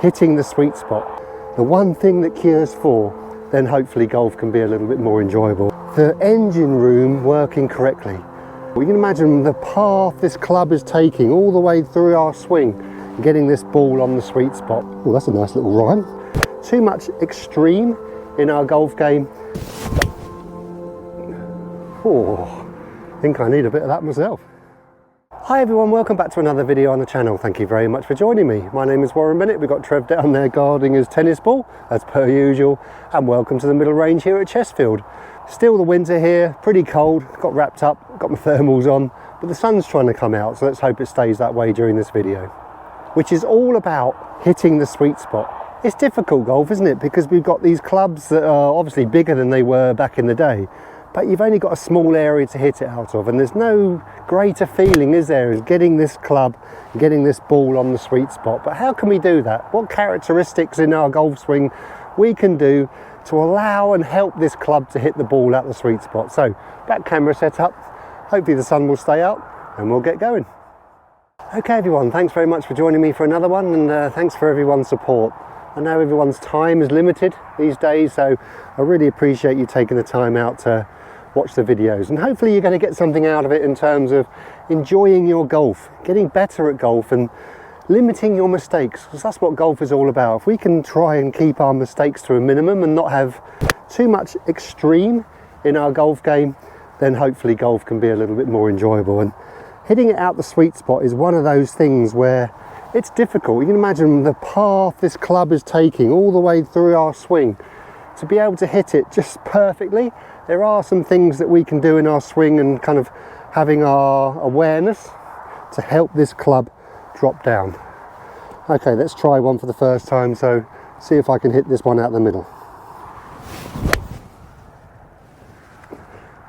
hitting the sweet spot. The one thing that cures four, then hopefully golf can be a little bit more enjoyable. The engine room working correctly. We can imagine the path this club is taking all the way through our swing, getting this ball on the sweet spot. Oh, that's a nice little rhyme. Too much extreme in our golf game. Oh, I think I need a bit of that myself. Hi everyone, welcome back to another video on the channel. Thank you very much for joining me. My name is Warren Bennett. We've got Trev down there guarding his tennis ball, as per usual, and welcome to the middle range here at Chestfield. Still the winter here, pretty cold, got wrapped up, got my thermals on, but the sun's trying to come out, so let's hope it stays that way during this video. Which is all about hitting the sweet spot. It's difficult golf, isn't it? Because we've got these clubs that are obviously bigger than they were back in the day, but you've only got a small area to hit it out of, and there's no greater feeling, is there, as getting this club, getting this ball on the sweet spot. But how can we do that? What characteristics in our golf swing we can do to allow and help this club to hit the ball at the sweet spot? So, back camera set up, hopefully the sun will stay out, and we'll get going. Okay everyone, thanks very much for joining me for another one, and thanks for everyone's support. I know everyone's time is limited these days, so I really appreciate you taking the time out to watch the videos, and hopefully you're going to get something out of it in terms of enjoying your golf, getting better at golf and limiting your mistakes, because that's what golf is all about. If we can try and keep our mistakes to a minimum and not have too much extreme in our golf game, then hopefully golf can be a little bit more enjoyable. And hitting it out the sweet spot is one of those things where it's difficult. You can imagine the path this club is taking all the way through our swing. To be able to hit it just perfectly, there are some things that we can do in our swing and kind of having our awareness to help this club drop down. Okay, let's try one for the first time, so see if I can hit this one out the middle.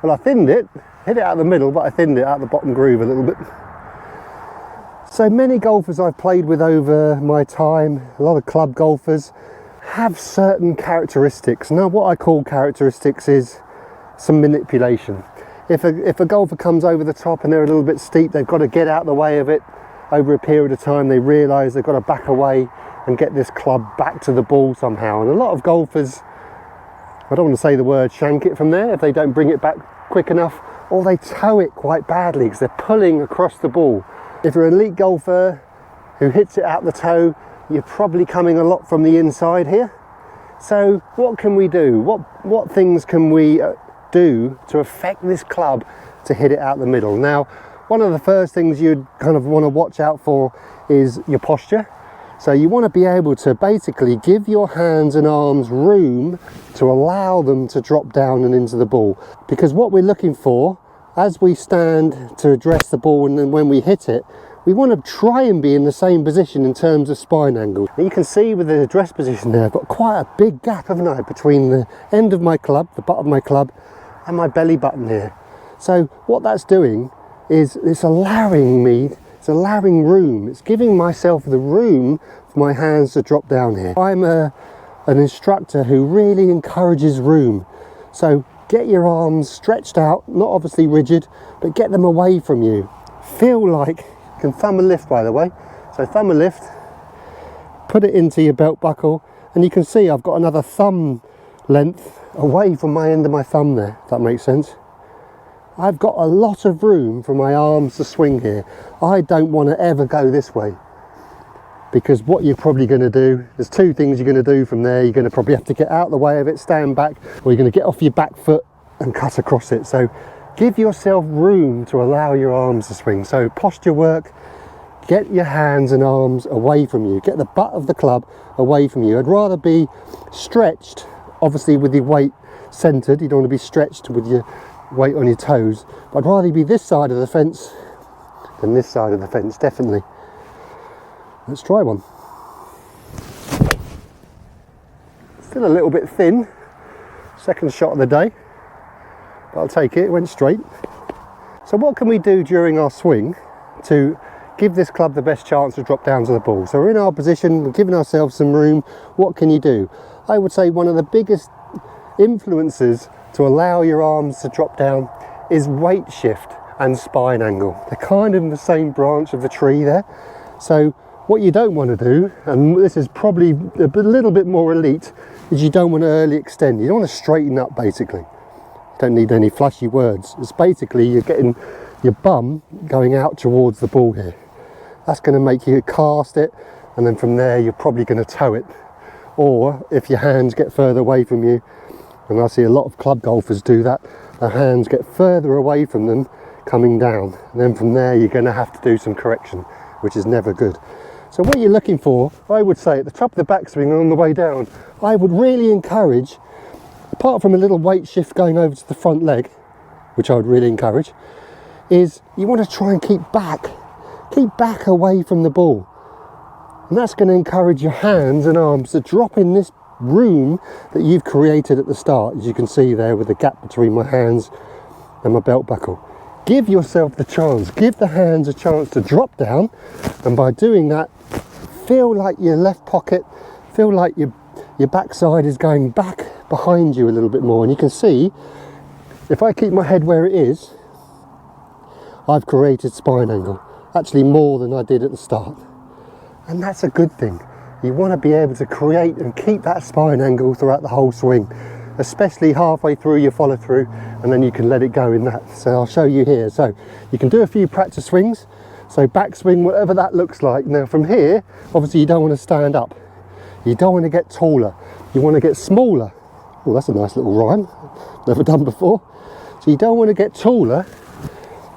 Well, I thinned it, hit it out the middle, but I thinned it out the bottom groove a little bit. So many golfers I've played with over my time, a lot of club golfers, have certain characteristics. Now what I call characteristics is some manipulation. If a golfer comes over the top and they're a little bit steep, they've got to get out the way of it. Over a period of time they realise they've got to back away and get this club back to the ball somehow. And a lot of golfers, I don't want to say the word shank it from there if they don't bring it back quick enough, or they toe it quite badly because they're pulling across the ball. If you're an elite golfer who hits it out the toe, you're probably coming a lot from the inside here. So what can we do? What things can we do to affect this club to hit it out the middle? Now, one of the first things you'd kind of want to watch out for is your posture. So you want to be able to basically give your hands and arms room to allow them to drop down and into the ball. Because what we're looking for as we stand to address the ball, and then when we hit it, we want to try and be in the same position in terms of spine angle. And you can see with the address position there, I've got quite a big gap, haven't I, between the end of my club, the butt of my club, and my belly button here. So what that's doing is it's allowing room, it's giving myself the room for my hands to drop down here. I'm an instructor who really encourages room. So get your arms stretched out, not obviously rigid, but get them away from you. Feel like, you can thumb and lift by the way, so thumb and lift, put it into your belt buckle, and you can see I've got another thumb length away from my end of my thumb there, if that makes sense. I've got a lot of room for my arms to swing here. I don't want to ever go this way, because what you're probably going to do, there's two things you're going to do from there. You're going to probably have to get out of the way of it, stand back, or you're going to get off your back foot and cut across it. So give yourself room to allow your arms to swing. So posture work, get your hands and arms away from you, get the butt of the club away from you. I'd rather be stretched, obviously with your weight centered. You don't want to be stretched with your weight on your toes, but I'd rather be this side of the fence than this side of the fence, definitely. Let's try one. Still a little bit thin, second shot of the day, but I'll take it, it went straight. So what can we do during our swing to give this club the best chance to drop down to the ball? So we're in our position, we're giving ourselves some room. What can you do? I would say one of the biggest influences to allow your arms to drop down is weight shift and spine angle. They're kind of in the same branch of the tree there. So What you don't want to do, and this is probably a little bit more elite, is you don't want to early extend. You don't want to straighten up, basically. Don't need any flashy words. It's basically you're getting your bum going out towards the ball here. That's going to make you cast it, and then from there you're probably going to toe it. Or if your hands get further away from you, and I see a lot of club golfers do that, their hands get further away from them coming down. And then from there you're going to have to do some correction, which is never good. So what you're looking for, I would say at the top of the backswing and on the way down, I would really encourage, apart from a little weight shift going over to the front leg, which I would really encourage, is you want to try and keep back away from the ball. And that's going to encourage your hands and arms to drop in this room that you've created at the start, as you can see there with the gap between my hands and my belt buckle. Give yourself the chance, give the hands a chance to drop down, and by doing that, feel like your left pocket, feel like your backside is going back behind you a little bit more. And you can see, if I keep my head where it is, I've created spine angle, actually more than I did at the start. And that's a good thing. You want to be able to create and keep that spine angle throughout the whole swing, especially halfway through your follow through, and then you can let it go in that. So I'll show you here. So you can do a few practice swings. So backswing, whatever that looks like. Now from here, obviously you don't want to stand up. You don't want to get taller. You want to get smaller. Oh, that's a nice little rhyme. Never done before. So you don't want to get taller.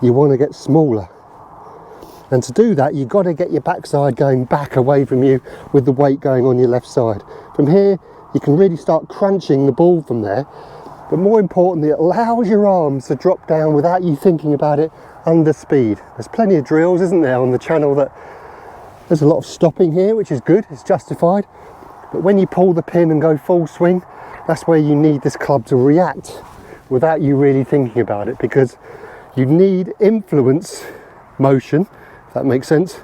You want to get smaller. And to do that, you've got to get your backside going back away from you with the weight going on your left side. From here, you can really start crunching the ball from there. But more importantly, it allows your arms to drop down without you thinking about it under speed. There's plenty of drills, isn't there, on the channel that there's a lot of stopping here, which is good, it's justified. But when you pull the pin and go full swing, that's where you need this club to react without you really thinking about it, because you need influence motion, if that makes sense,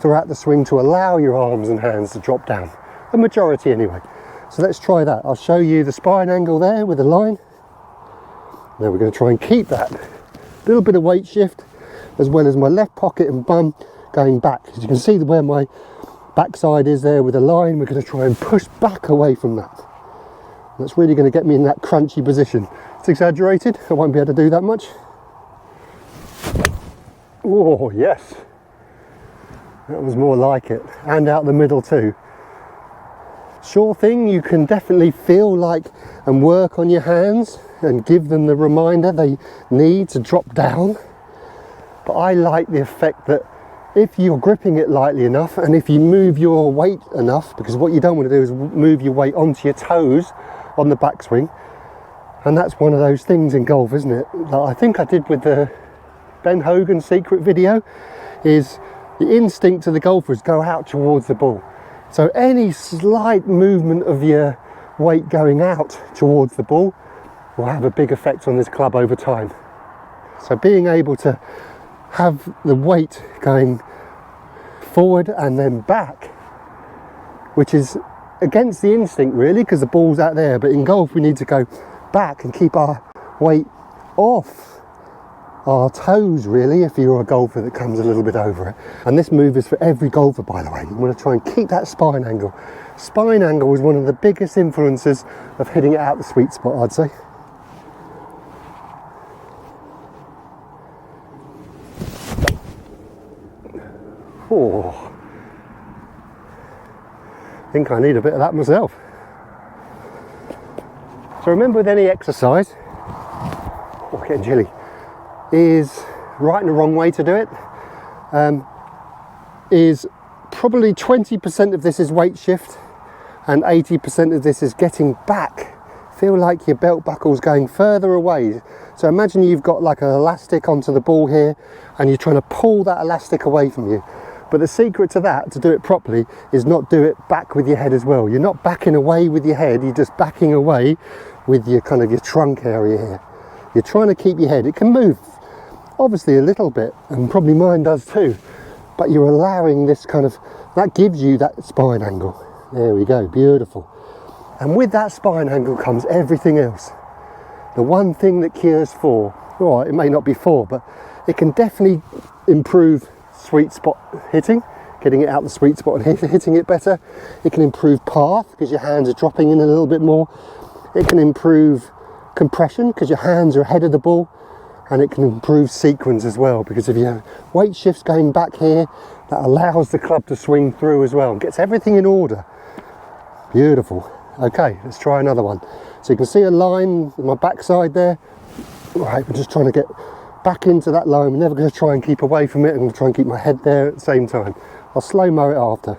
throughout the swing to allow your arms and hands to drop down. The majority anyway. So let's try that. I'll show you the spine angle there with the line. Now we're going to try and keep that little bit of weight shift, as well as my left pocket and bum going back. As you can see where my backside is there with a line, we're going to try and push back away from that. That's really going to get me in that crunchy position. It's exaggerated, I won't be able to do that much. Oh yes, that was more like it, and out the middle too. Sure thing, you can definitely feel like and work on your hands and give them the reminder they need to drop down. But I like the effect that if you're gripping it lightly enough, and if you move your weight enough, because what you don't want to do is move your weight onto your toes on the backswing, and that's one of those things in golf, isn't it, that I think I did with the Ben Hogan secret video, is the instinct of the golfers go out towards the ball. So any slight movement of your weight going out towards the ball will have a big effect on this club over time. So being able to have the weight going forward and then back, which is against the instinct really, because the ball's out there, but in golf we need to go back and keep our weight off our toes really, if you're a golfer that comes a little bit over it. And this move is for every golfer, by the way. You want to try and keep that spine angle. Spine angle is one of the biggest influences of hitting it out the sweet spot, I'd say. Oh, I think I need a bit of that myself. So remember, with any exercise, oh, getting chilly, is right and the wrong way to do it. Is probably 20% of this is weight shift and 80% of this is getting back. Feel like your belt buckle's going further away. So imagine you've got like an elastic onto the ball here and you're trying to pull that elastic away from you. But the secret to that, to do it properly, is not do it back with your head as well. You're not backing away with your head, you're just backing away with your kind of your trunk area here. You're trying to keep your head, it can move obviously a little bit, and probably mine does too, but you're allowing this kind of, that gives you that spine angle. There we go, beautiful. And with that spine angle comes everything else. The one thing that cures four, well, it may not be four, but it can definitely improve sweet spot hitting, getting it out the sweet spot and hitting it better. It can improve path because your hands are dropping in a little bit more. It can improve compression because your hands are ahead of the ball, and it can improve sequence as well because if you have weight shifts going back here, that allows the club to swing through as well and gets everything in order. Beautiful. Okay, let's try another one. So you can see a line on my backside there. Right, we're just trying to get back into that line. We're never going to try and keep away from it. I'm going to try and keep my head there at the same time. I'll slow-mo it after.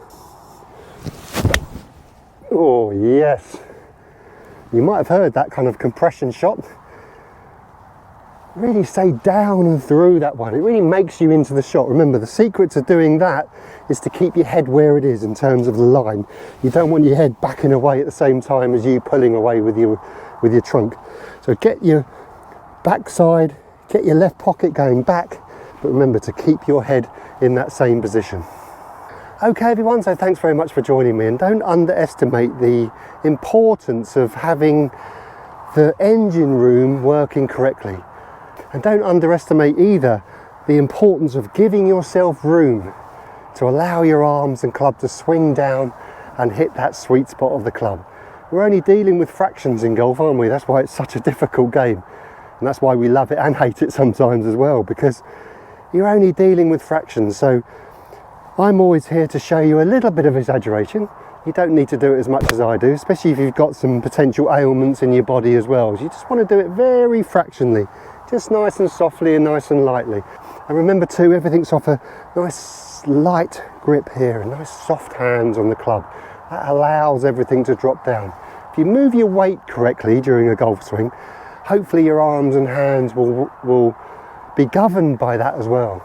Oh yes, you might have heard that kind of compression shot. Really stay down and through that one. It really makes you into the shot. Remember, the secret to doing that is to keep your head where it is in terms of the line. You don't want your head backing away at the same time as you pulling away with your trunk. So get your backside, get your left pocket going back, but remember to keep your head in that same position. Okay everyone, so thanks very much for joining me, and don't underestimate the importance of having the engine room working correctly. And don't underestimate either the importance of giving yourself room to allow your arms and club to swing down and hit that sweet spot of the club. We're only dealing with fractions in golf, aren't we? That's why it's such a difficult game. And that's why we love it and hate it sometimes as well, because you're only dealing with fractions. So I'm always here to show you a little bit of exaggeration. You don't need to do it as much as I do, especially if you've got some potential ailments in your body as well. You just want to do it very fractionally. Just nice and softly and nice and lightly. And remember too, everything's off a nice light grip here, and nice soft hands on the club. That allows everything to drop down. If you move your weight correctly during a golf swing, hopefully your arms and hands will be governed by that as well.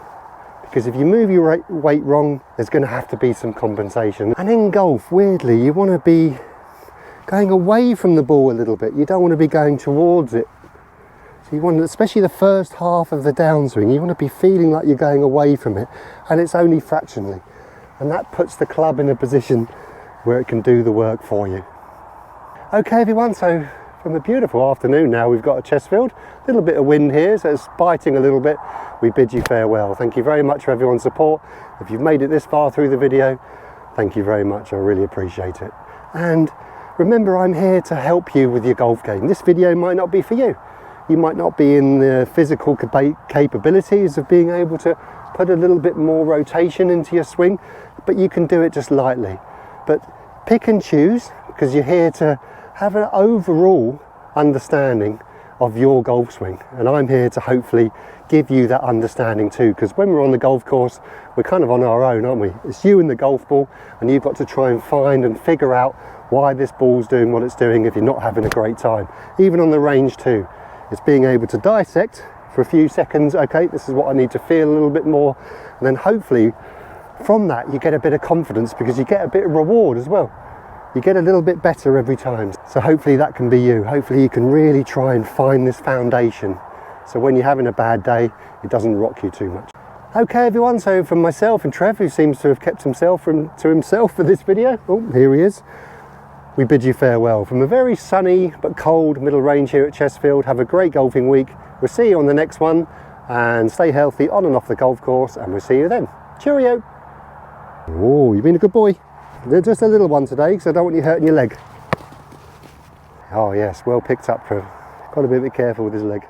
Because if you move your weight wrong, there's going to have to be some compensation. And in golf, weirdly, you want to be going away from the ball a little bit. You don't want to be going towards it. You want, especially the first half of the downswing, you want to be feeling like you're going away from it, and it's only fractionally, and that puts the club in a position where it can do the work for you. Okay everyone, so from a beautiful afternoon now, we've got a Chestfield, a little bit of wind here, so it's biting a little bit. We bid you farewell. Thank you very much for everyone's support. If you've made it this far through the video, thank you very much, I really appreciate it. And remember, I'm here to help you with your golf game. This video might not be for you. You might not be in the physical capabilities of being able to put a little bit more rotation into your swing, but you can do it just lightly. But pick and choose, because you're here to have an overall understanding of your golf swing. And I'm here to hopefully give you that understanding too, because when we're on the golf course, we're kind of on our own, aren't we? It's you and the golf ball, and you've got to try and find and figure out why this ball's doing what it's doing if you're not having a great time. Even on the range too. It's being able to dissect for a few seconds, okay, this is what I need to feel a little bit more, and then hopefully from that you get a bit of confidence, because you get a bit of reward as well. You get a little bit better every time. So hopefully that can be you. Hopefully you can really try and find this foundation, so when you're having a bad day, it doesn't rock you too much. Okay everyone, so from myself and Trev, who seems to have kept himself to himself for this video, oh, here he is. We bid you farewell from a very sunny but cold middle range here at Chestfield. Have a great golfing week. We'll see you on the next one, and stay healthy on and off the golf course, and we'll see you then. Cheerio. Oh, you've been a good boy. Just a little one today, because I don't want you hurting your leg. Oh yes, well picked up, Trev. Got to be a bit careful with his leg.